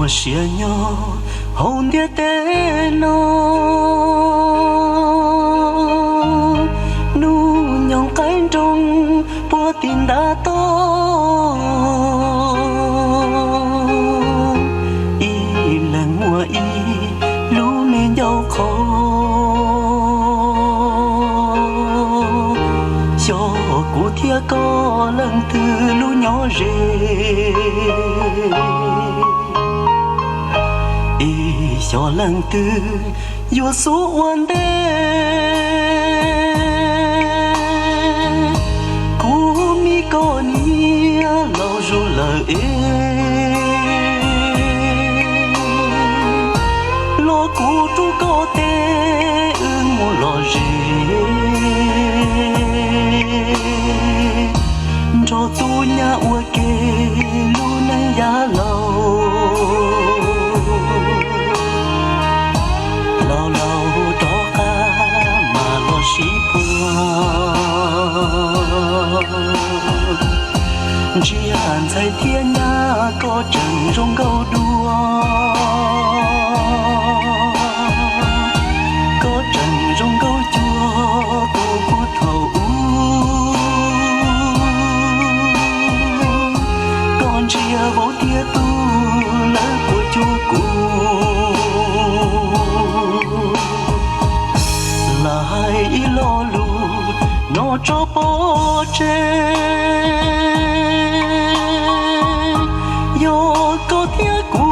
mùa xia nhỏ hôn địa tê nó nu nhong cánh trong bùa tin đã to y là mùa y lũ nên nhau khó cho cụ thia có lần thứ lũ nhỏ rề cho lần thứ vô số quan đê cú mi con nia lâu ru lời lo cú tu có tê một lo gì cho tu nhà ua kê lu nang giá lâu chỉ hàn在天涯có trần trong câu đua có trần trong câu chua tô của thầu con chia vô tia tu lỡ của chúa cụ lại lo lù nó cho bó chê yo có thia cũ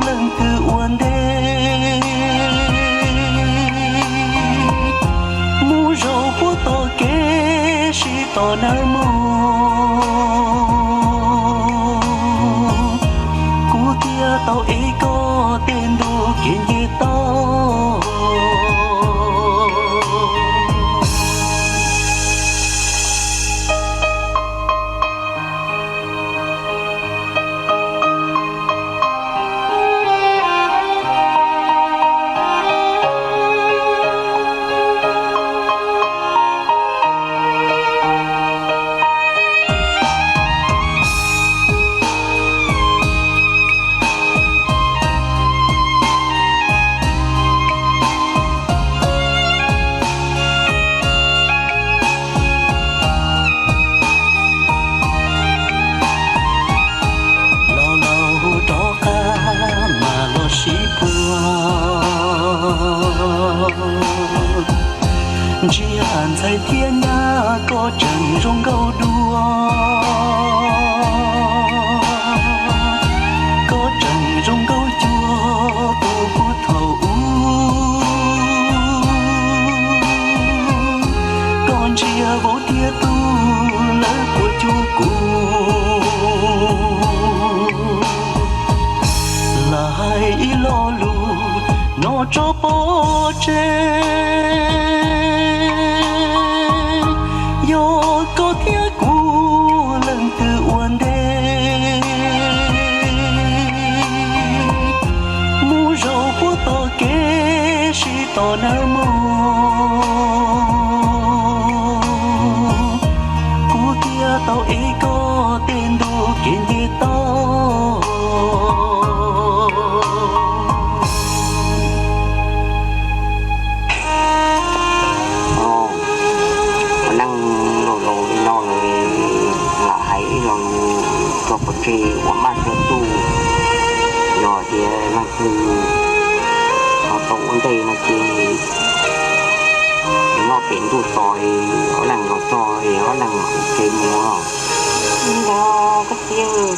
lần từ uốn đê mu râu của to kế si to nở mô cú thia tao ấy có tên đồ kiến gì to chỉ hàn在天涯có trần trong câu đua có trần trong câu chua tô của thầu con chia vô tia tu lỡ của chúa cụ lại lo lù nó cho bó chê yo có thia cũ lần từ uốn đê mu râu của to kế si to nở mô cú thia tao ấy có tên đồ kiến gì to khi của mặt nước tu rồi thì là từ họ tổng vấn đề là chỉ nó biển tu soi có lần nó soi có lần cái mua đó cái gì